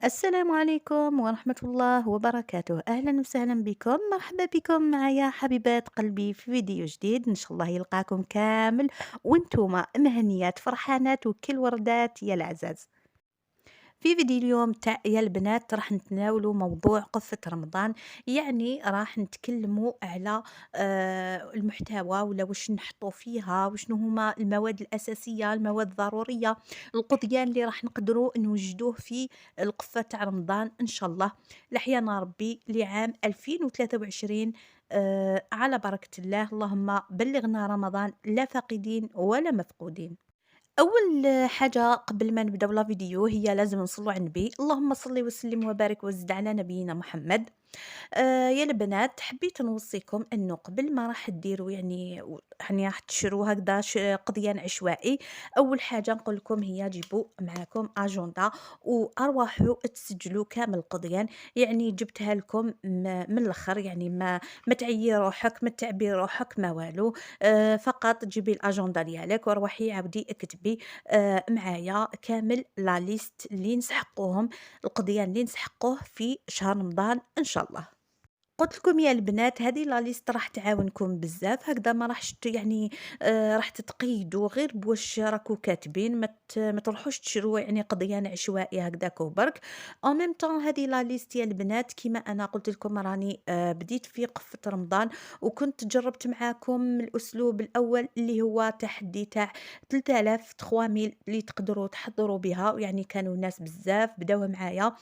السلام عليكم ورحمة الله وبركاته. أهلا وسهلا بكم، مرحبا بكم معايا حبيبات قلبي في فيديو جديد. إن شاء الله يلقاكم كامل وانتوما مهنيات فرحانات وكل وردات يا العزاز. في فيديو اليوم تاع يا البنات راح نتناولوا موضوع قصة رمضان. يعني راح نتكلموا على المحتوى ولا واش نحطوا فيها وشنو هما المواد الأساسية، المواد الضرورية، القضيان اللي راح نقدروا نوجدوه في القصة تاع رمضان إن شاء الله لحيانا ربي لعام 2023. على بركة الله، اللهم بلغنا رمضان لا فاقدين ولا مفقودين. أول حاجة قبل ما نبداو لا فيديو هي لازم نصلوا على النبي، اللهم صل وسلم وبارك وزد على نبينا محمد. يا البنات حبيت نوصيكم إنه قبل ما راح ديروا يعني راح تشروا هكذا قضيان عشوائي. أول حاجة نقول لكم هي جيبوا معاكم أجندة وأرواحوا تسجلوا كامل القضيان. يعني جبتها لكم من الآخر، يعني ما تعيي روحك، ما تعبي روحك، ما والو. فقط جيبي الأجندة ديالك وروحي عاودي اكتبي معايا كامل لا ليست اللي نسحقوهم، القضيان اللي نسحقوه في شهر رمضان إن شاء الله. قُلت لكم يا البنات هذه لا ليست راح تعاونكم بزاف، هكذا ما راحش يعني راح تتقيدوا غير بواش راكم كاتبين، ما تروحوش تشروا يعني قضيان عشوائي هكداك وبرك. en même temps هذه لا ليست يا البنات كيما أنا قُلت لكم راني بديت في قفة رمضان، وكنت جرّبت معاكم الأسلوب الأول اللي هو تحدي تاع 3000 3000 اللي تقدروا تحضّروا بها، يعني كانوا ناس بزاف بداو معايا.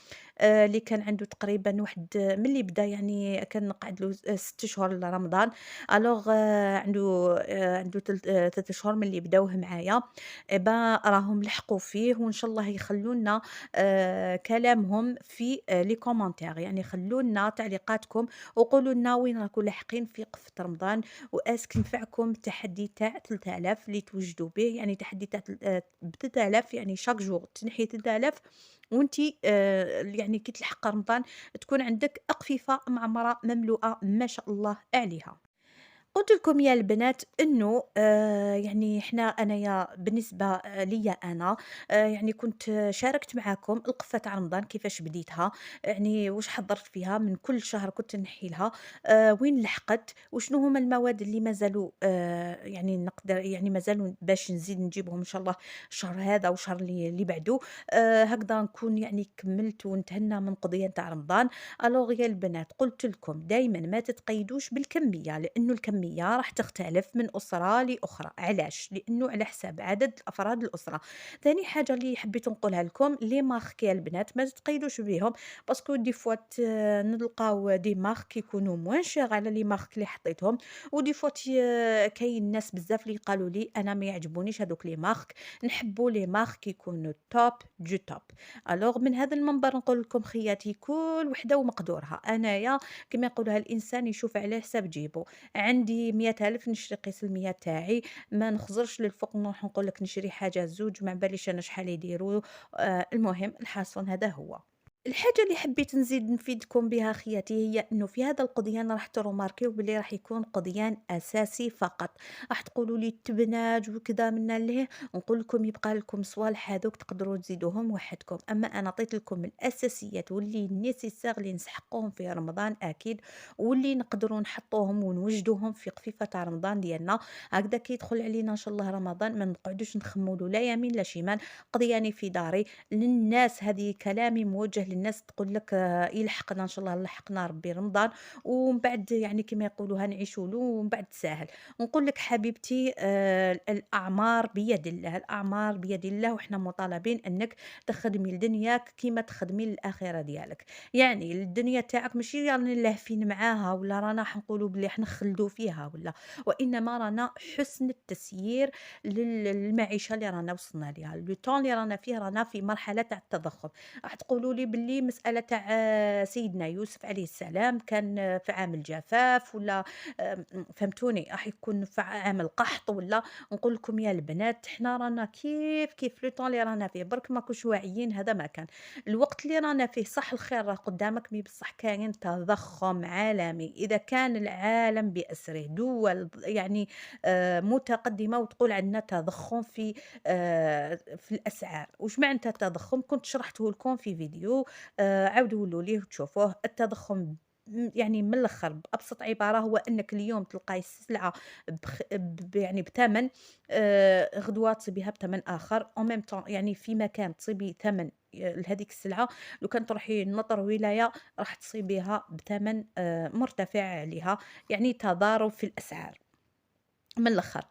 اللي كان عنده تقريبًا واحد ملي بدا يعني كان قعد له 6 شهور لرمضان. ألوغ عنده 3 شهور من اللي بداوه معايا. et ben راهم لحقوا فيه وإن شاء الله يخلّوا لنا كلامهم في les commentaires، يعني خلّوا لنا تعليقاتكم وقولوا لنا وين راكم لاحقين في قفة رمضان، وأسك نفعكم التحدي تاع 3000 اللي توجدوا به. يعني تحدي تاع ب3000 يعني chaque jour تنحي 3000 وأنتِ يعني كي تلحق رمضان تكون عندك أقفِفة معمرة مملوءة ما شاء الله عليها. قُلت لكم يا البنات إنه يعني أنايا بالنسبة ليّا أنا يعني كنت شاركت معاكم القصة تاع رمضان كيفاش بديتها، يعني واش حضّرت فيها، من كل شهر كنت نحي لها وين لحقت، وشنو هُما المواد اللي مازالوا يعني نقدر يعني مازالوا باش نزيد نجيبهم إن شاء الله الشهر هذا والشهر اللي بعده. هكذا نكون يعني كمّلت وانتهينا من قضية تاع رمضان. ألوغ يا البنات قُلت لكم دايمًا ما تتقيدوش بالكمية، لإنه الكمية راح تختلف من أسرة لأخرى. علاش؟ لإنه على حساب عدد أفراد الأسرة. تاني حاجة اللي حبيت نقولها لكم les marques يا البنات ما تتقيدوش بيهم، باسكو دي فوا نلقاو دي مارك يكونوا moins cher على les marques اللي حطيتهم، ودي فوا كاين ناس بزاف اللي قالوا لي أنا ما يعجبونيش هادوك les marques، نحبوا les marques يكونوا top du top. ألوغ من هذا المنبر نقول لكم خياتي كل وحدة ومقدورها. أنايا كما يقولها الإنسان يشوف على حساب جيبو، عندي 100,000 نشري قيس المية تاعي، ما نخزرش للفوق نروح نقول لك نشري حاجة زوج ما باليش أنا شحال يديروا. المهم الحاصل هذا هو. الحاجة اللي حبيت نزيد نفيدكم بها خياتي هي انه في هذا القضيان راح تروماركيو بلي راح يكون قضيان اساسي فقط. راح تقولوا لي التبناج وكذا منا ليه، نقول لكم يبقى لكم صوالح هذوك تقدروا تزيدوهم وحدكم، اما انا عطيت لكم الاساسيات واللي نيسيسير اللي نسحقوهم في رمضان اكيد، واللي نقدروا نحطوهم ونوجدوهم في قفيفة تاع رمضان ديالنا. هكذا كي يدخل علينا ان شاء الله رمضان ما نقعدوش نخمو له لا يمين لا شمال، قضياني في داري للناس. هذه كلامي موجه للناس تقول لك يلحقنا إن شاء الله لحقنا ربي رمضان ومن بعد يعني كما يقولوا هنعيشوا له ومن بعد ساهل. نقول لك حبيبتي الأعمار بيد الله، الأعمار بيد الله، وإحنا مطالبين أنك تخدمي لدنياك كيما تخدمي للآخرة ديالك. يعني الدنيا تاعك ماشي رانا لاهفين معاها ولا رانا حنقولوا بلي حنا نخلدوا فيها ولا، وإنما رانا حسن التسيير للمعيشة اللي رانا وصلنا ليها. لو طون اللي رانا فيه رانا في مرحلة تاع التضخم. راح تقولوا لي باللي مسألة تاع سيدنا يوسف عليه السلام كان في عام الجفاف ولا فهمتوني راح يكون في عام القحط ولا. نقول لكم يا البنات حنا رانا كيف لو طون اللي رانا فيه برك ماكوش واعيين. هذا ما كان الوقت اللي رانا فيه، صح الخير راه قدامك مي بصح كاين تضخم عالمي. إذا كان العالم بأسره دول يعني متقدمة وتقول عندنا تضخم في الأسعار. وش معناتها التضخم؟ كنت شرحته لكم في فيديو عاودوا ولوا ليه وتشوفوه. التضخم يعني من الآخر بأبسط عبارة هو أنك اليوم تلقاي السلعة يعني بثمن، غدوة تصيبيها بثمن آخر en même temps، يعني في مكان تصيبي ثمن لهذيك السلعة، لو كان تروحي لنطر ولاية راح تصيبيها بثمن مرتفع عليها، يعني تضارب في الأسعار من الآخر.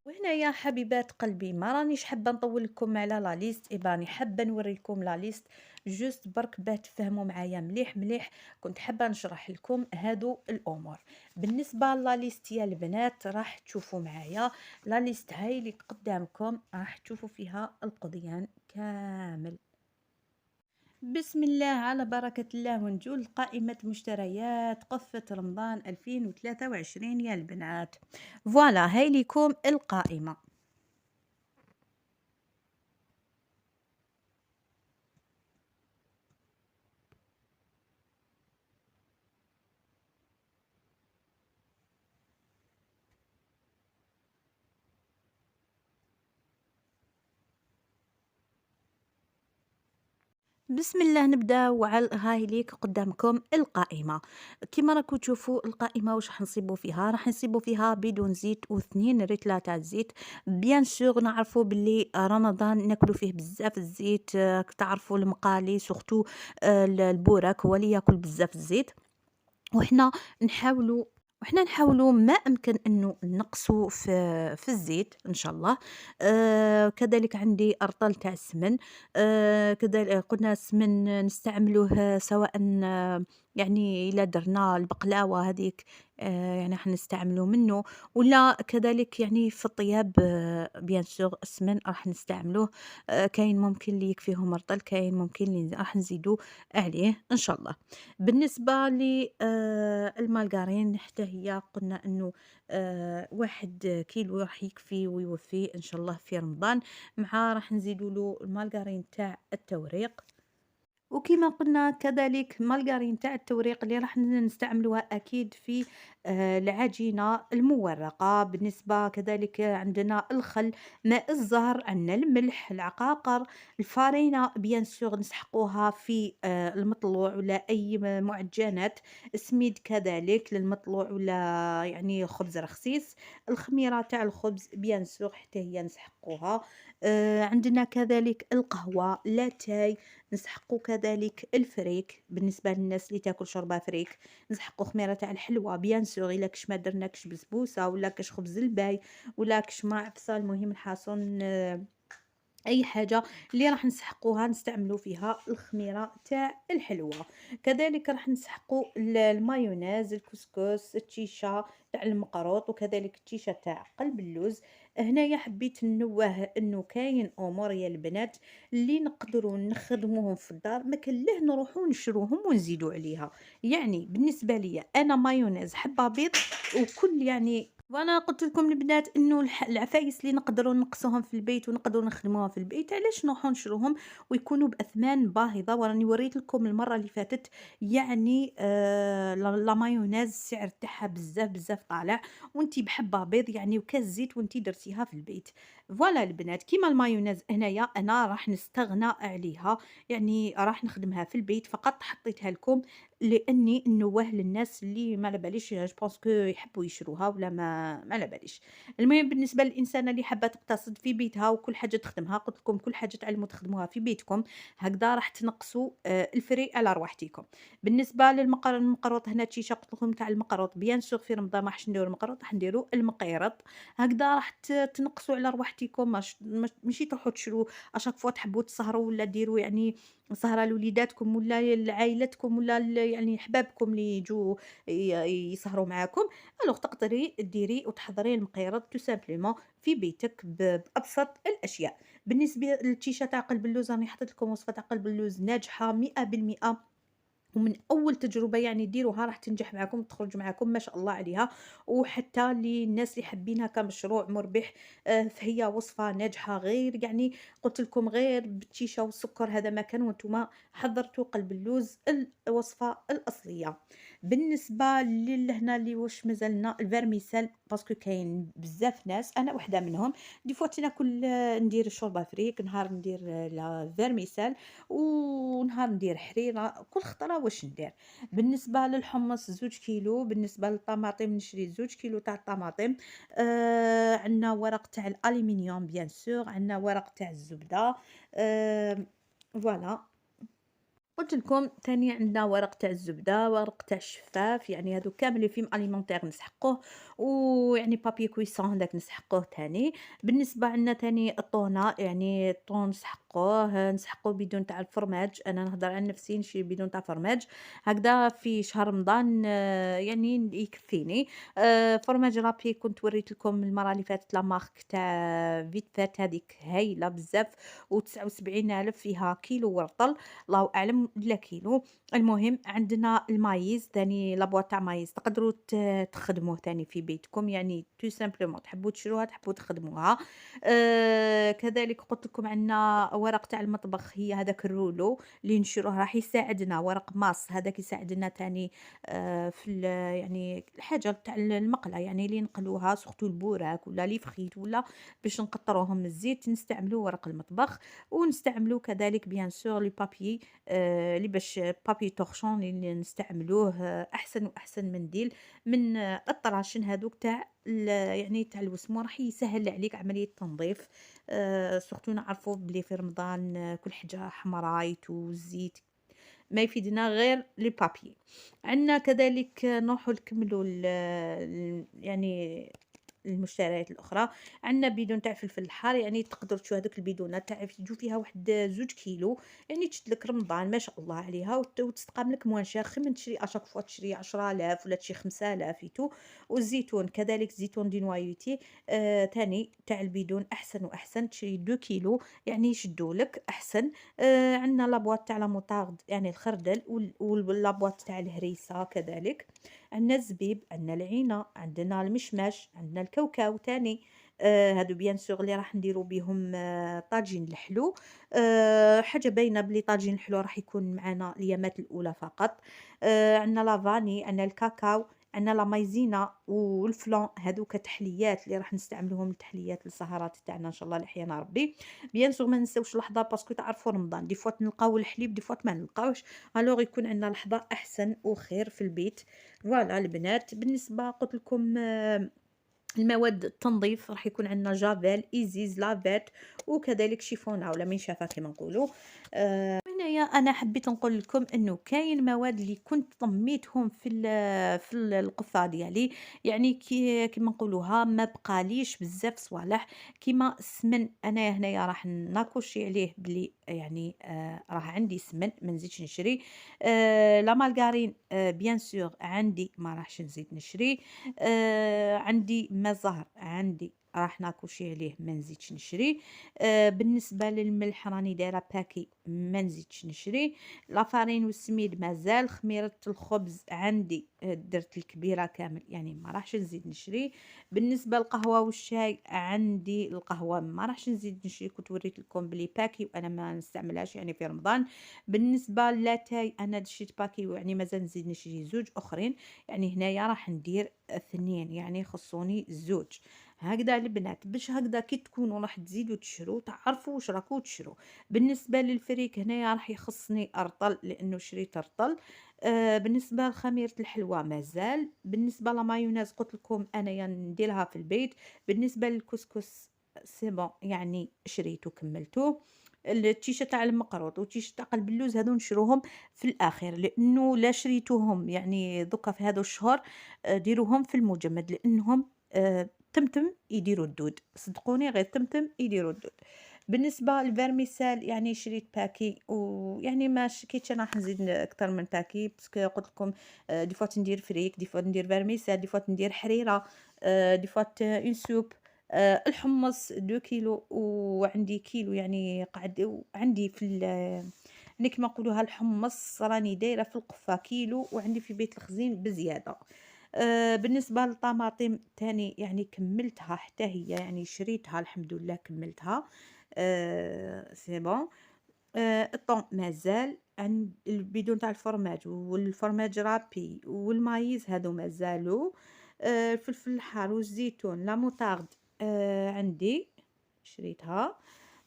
وهنايا حبيبات قلبي ما رانيش حابة نطول لكم على لا ليست، راني حابة نوريكم لا ليست جوست برك باه تفهموا معايا مليح مليح. كنت حابة نشرح لكم هادو الامور. بالنسبة لا ليست يا البنات راح تشوفوا معايا لا ليست هاي اللي قدامكم، راح تشوفوا فيها القضيان كامل. بسم الله على بركة الله، ونجول قائمة مشتريات قفة رمضان 2023 يا البنات. فوالا هاي ليكم القائمة. بسم الله نبداو هاي ليك قدامكم القائمة. كيما راكم تشوفوا القائمة واش راح نصيبوا فيها، راح نصيبوا فيها بدون زيت و2 ريتلات تاع الزيت. بيان سور نعرفوا باللي رمضان ناكلوا فيه بزاف الزيت، تعرفوا المقالي سورتو البوراك هو اللي ياكل بزاف الزيت. وحنا نحاولوا وحنا نحاولوا ما أمكن إنه نقصوا في الزيت إن شاء الله. كذلك عندي أرطال تاع السمن. كذلك قلنا السمن نستعملوه سواء يعني إلا درنا البقلاوة هذيك، يعني راح نستعملوا منه، ولا كذلك يعني في الطياب بيان سور السمن راح نستعملوه. كاين ممكن اللي يكفيهم رطل، كاين ممكن اللي راح نزيدوا عليه إن شاء الله. بالنسبة المارغرين حتى هي قلنا إنه 1 كيلو راح يكفي ويوفي إن شاء الله في رمضان، مع راح نزيدوا له المارغرين تاع التوريق. وكما قلنا كذلك مارغرين تاع التوريق اللي راح نستعملوها أكيد في العجينة المورقة. بالنسبة كذلك عندنا الخل، ماء الزهر، عندنا الملح، العقاقر، الفارينة بيان سور نسحقوها في المطلوع ولا أي معجنات، السميد كذلك للمطلوع ولا يعني خبز رخصيص، الخميرة تاع الخبز بيان سور حتى هي نسحقوها. عندنا كذلك القهوة لاتاي، نسحقوا كذلك الفريك بالنسبة للناس اللي تاكل شوربة فريك، نسحقوا خميرة تاع الحلوى بيان سور إلا كش ما درناكش بسبوسة ولا كش خبز الباي ولا كش ما عفسة، المهم نحاصون أي حاجة اللي راح نسحقوها نستعملوا فيها الخميرة تاع الحلوى. كذلك راح نسحقوا المايونيز، الكسكس، التشيشة تاع المقروط، وكذلك التشيشة تاع قلب اللوز. هنايا حبيت ننوه انه كاين امور يا البنات اللي نقدروا نخدموهم في الدار، ما كان ليه نروحوا نشروهم ونزيدوا عليها. يعني بالنسبه لي انا مايونيز حبه بيض وكل يعني، وانا قلت لكم البنات انه العفايس اللي نقدروا نقصوهم في البيت ونقدروا نخدموها في البيت، علاش نروحوا نشروهم ويكونوا باثمان باهظه. وراني وريت لكم المره اللي فاتت يعني لا مايونيز السعر تاعها بزاف بزاف طالع، وانتي بحبه بيض يعني وكاس زيت وانتي درتيها في البيت. فوالا البنات كيما المايونيز هنايا انا راح نستغنى عليها، يعني راح نخدمها في البيت فقط، حطيتها لكم لاني نوه للناس اللي ما على باليش جو بونس يحبوا يشروها ولا ما على باليش. المهم بالنسبه للانسانه اللي حابه تقتصد في بيتها وكل حاجه تخدمها، قلت لكم كل حاجه تعلموا تخدموها في بيتكم، هكذا راح تنقصوا الفري على رواحتكم. بالنسبه المقروط هنا تشيشه قلت لكم تاع المقروط بيان سور في رمضان ما راحش نديروا المقروط، راح نديروا المقيرط، هكذا راح تنقصوا على رواحتكم. ماشي تروحوا تشروا اشاك فوا تحبوا تسهروا ولا ديروا يعني سهرة لوليداتكم ولا لعائلتكم ولا يعني حبابكم اللي يجوا يسهروا معاكم. الوغ تقدري ديري وتحضري المقيرات تو سامبلومون في بيتك بابسط الاشياء. بالنسبه للتيشا تاع قلب اللوز راني حطيت لكم وصفه تاع قلب اللوز ناجحه 100%، ومن أول تجربة يعني ديروها راح تنجح معاكم، تخرج معاكم ما شاء الله عليها. وحتى للناس اللي حابينها كمشروع مربح، فهي وصفة ناجحة، غير يعني قلت لكم غير بالتيشة والسكر هذا ما كان وانتم حضرتوا قلب اللوز الوصفة الأصلية. بالنسبة هنا اللي واش مازالنا الفيرميسيل، باسكو كاين بزاف ناس أنا وحدة منهم، دي فوا ناكل ندير الشوربة فريك، نهار ندير لا فيرميسيل، ونهار ندير حريرة، كل خطرة واش ندير. بالنسبة للحمص 2 كيلو، بالنسبة للطماطم نشري 2 كيلو تاع الطماطم، عندنا ورق تاع الألمنيوم بيان سور، عندنا ورق تاع الزبدة، فوالا. قلت لكم تاني عندنا ورق تاع الزبدة، ورق تاع الشفاف، يعني هادو كامل فيهم أليمونتير نسحقوه، ويعني بابي كويسون داك نسحقوه تاني. بالنسبة عندنا تاني الطونة، يعني الطون نسحقوه بدون تاع الفرماج، أنا نهضر عن نفسي نشري بدون تاع فرماج، هكذا في شهر رمضان يعني يكفيني. فرماج رابي كنت وريت لكم المرة اللي فاتت لا مارك تاع فيت فات، هذيك هايلة بزاف، و79,000 فيها كيلو ورطل، الله أعلم لا كيلو. المهم عندنا المايز تاني، لابواط تاع مايز تقدروا تخدموه تاني في بيتكم، يعني تو سامبلومون تحبوا تشروها تحبوا تخدموها. كذلك قلت لكم عندنا ورق تاع المطبخ، هي هذاك الرولو اللي نشروه راح يساعدنا، ورق ماس هذاك يساعدنا تاني في يعني الحاجة تاع المقلة، يعني اللي نقلوها سورتو البوراك ولا لي فخيت ولا باش نقطروهم الزيت، نستعملوا ورق المطبخ. ونستعملوا كذلك بيان سور لي بابيي، اللي باش بابي طورشون اللي نستعملوه أحسن وأحسن منديل من الطراشن هادوك تاع يعني تاع الوسمو، راح يسهل عليك عملية التنظيف. سورتو نعرفوا بلي في رمضان كل حاجة حمرايت والزيت، ما يفيدنا غير لي بابيي. عندنا كذلك نروحوا نكملوا يعني المشتريات الأخرى. عندنا بيدون تاع فلفل الحار، يعني تقدروا تشوفوا هذوك البيدونة تاع يجوا فيها واحد 2 كيلو، يعني تشد لك رمضان ما شاء الله عليها، وتستقام لك موان شير خير من تشري اشاك فوا تشري 10,000 ولا تشري 5,000 ايتو. والزيتون كذلك زيتون دي نوايوتي تاني تاع البيدون أحسن وأحسن، تشري 2 كيلو يعني يشدوا لك أحسن. عندنا لابواط تاع لا موطارد يعني الخردل، واللابواط تاع الهريسة كذلك. عندنا الزبيب، عندنا العينة، عندنا المشماش، عندنا الكاوكاو تاني، هادو بيان سور اللي راح نديرو بيهم طاجين الحلو. حاجة باينة بلي طاجين الحلو راح يكون معانا اليامات الأولى فقط. عندنا لافاني، عندنا الكاكاو، عندنا لا مايزينا والفلان، هادوك تحليات اللي راح نستعملوهم للتحليات السهرات تاعنا ان شاء الله اللي يحيانا ربي. بيان سور ما نساوش لحظة، باسكو تعرفوا رمضان دي فوات نلقاو الحليب دي فوات ما نلقاوش، الوغ يكون عندنا لحظة احسن وخير في البيت. فوالا البنات، بالنسبة قلت لكم المواد التنظيف راح يكون عندنا جافيل، إيزيز، لافيت، وكذلك شيفونا ولا منشفة كما نقولوا. هنايا أنا حبيت نقول لكم إنه كاين مواد اللي كنت طميتهم في القفة ديالي، يعني كيما نقولوها ما بقاليش بزاف صوالح، كيما السمن أنايا هنايا راح ناكوشي عليه بلي يعني راه عندي سمن ما نزيدش نشري. لا مارغارين بيان سور عندي ما راحش نزيد نشري. عندي ماء زهر عندي راح ناكوشي عليه ما نزيدش نشري. بالنسبة للملح راني دايرة باكي ما نزيدش نشري. لافارين والسميد مازال. خميرة الخبز عندي درت الكبيرة كامل يعني ما راحش نزيد نشري. بالنسبة للقهوة والشاي عندي القهوة ما راحش نزيد نشري، كنت وريت لكم بلي باكي وانا ما نستعملهاش يعني في رمضان. بالنسبة للاتاي انا دشيت باكي ويعني مازال نزيد نشري زوج اخرين، يعني هنايا راح ندير 2 يعني خصوني زوج. هكذا البنات باش هكذا كي تكونوا راح تزيدوا تشرو تعرفوا واش راكو تشرو. بالنسبه للفريك هنايا راح يخصني ارطل لانه شريت ارطل. بالنسبه لخميره الحلوى مازال. بالنسبه لمايونيز قلت لكم انايا نديرها في البيت. بالنسبه للكسكس سي بون يعني شريته كملته. التيشه تاع المقروط والتيشه تاع قلب اللوز هذو نشروهم في الاخير، لانه لا شريتوهم يعني دوكا في هذا الشهر. ديروهم في المجمد لانهم تمتم يديروا الدود، صدقوني غير تمتم يديروا الدود. بالنسبه للفيرميسال يعني شريت باكي، ويعني ما شكيتش انا راح نزيد اكثر من باكي، باسكو قلت لكم دي فوات ندير فريك، دي فوات ندير فيرميسال، دي فوات ندير حريره، دي فوات اون سوب. الحمص 2 كيلو وعندي كيلو يعني قاعد، وعندي في يعني كيما نقولوها الحمص راني دايرة في القفة كيلو وعندي في بيت الخزين بزيادة. بالنسبة للطماطم تاني يعني كمّلتها حتى هي يعني شريتها الحمد لله كمّلتها. c'est bon. الثوم مازال، البيدون تاع الفرماج والفرماج رابي والمايز هادو مازالوا. الفلفل الحار والزيتون، لا موطارد عندي شريتها.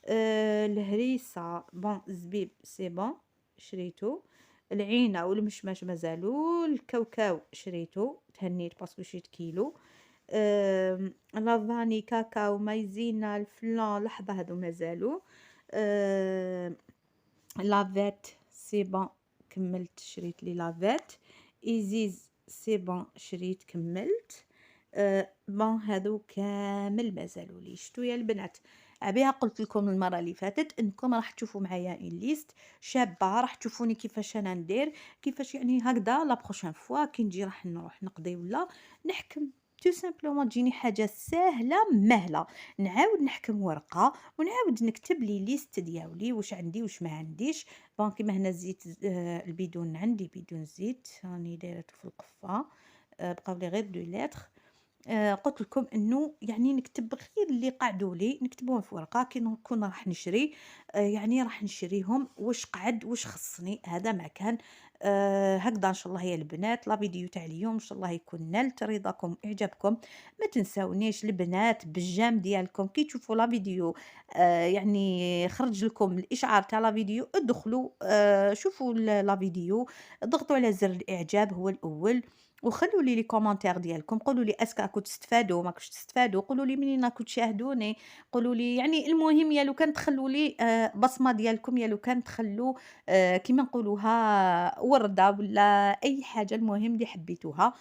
الهريسة بون الزبيب سي بون شريتو. العينة والمشماش مازالوا. الكاوكاو شريتو تهنيت باسكو شريت كيلو. لافاني، كاكاو، مايزينا، الفلان، لحظة هادو مازالوا. آمم لافيت سي بون كمّلت شريت لي لافيت. إيزيز سي بون شريت كمّلت. بون هاذو كامل مازالوا لي. شتو يا البنات، على قُلت لكم المرة اللي فاتت إنكم راح تشوفوا معايا une liste شابة، راح تشوفوني كيفاش أنا ندير، كيفاش يعني هكذا la prochaine fois كي نجي راح نروح نقضي ولا نحكم tout simplement تجيني حاجة ساهلة ماهلة، نعاود نحكم ورقة ونعاود نكتب لي ليست دياولي واش عندي واش ما عنديش. بون كيما هنا الزيت البيدون عندي بيدون زيت راني دايرته في القفة. بقاو لي غير 2 لتر. قُلت لكم إنه يعني نكتب غير اللي قعدوا لي نكتبهم في ورقة كي نكون راح نشري. يعني راح نشريهم واش قعد واش خصني هذا ما كان. هكذا إن شاء الله يا البنات لا فيديو تاع اليوم إن شاء الله يكون نالت رضاكم إعجابكم. ما تنساونيش البنات بالجيم ديالكم كي تشوفوا لا فيديو يعني خرج لكم الإشعار تاع لا فيديو ادخلوا شوفوا لا فيديو، ضغطوا على زر الإعجاب هو الأول. وخلّوا لي كومونتير ديالكم، قولوا لي اسكو راكم تستفادوا ماكوش تستفادوا، قولوا لي منين راكم تشاهدوني، قولوا لي يعني المهم يا لو كان تخلّوا لي بصمة ديالكم، يا لو كان تخلّوا كيما نقولوها وردة ولا أي حاجة المهم اللي حبيتوها.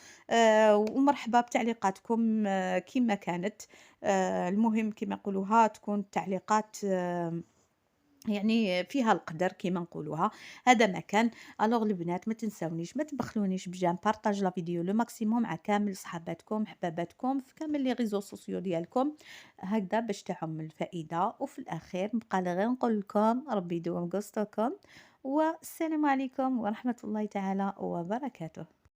ومرحبا بتعليقاتكم كيما كانت. المهم كيما نقولوها تكون التعليقات يعني فيها القدر كيما نقولوها. هذا ما كان. الوغ البنات ما تنساونيش ما تبخلونيش بجام بارطاج لا فيديو لو ماكسيموم مع كامل صحاباتكم حباباتكم في كامل لي ريزو سوسيو ديالكم هكذا باش تعم الفائده. وفي الاخير نبقى لي غير نقول لكم ربي يدوم قسطكم والسلام عليكم ورحمه الله تعالى وبركاته.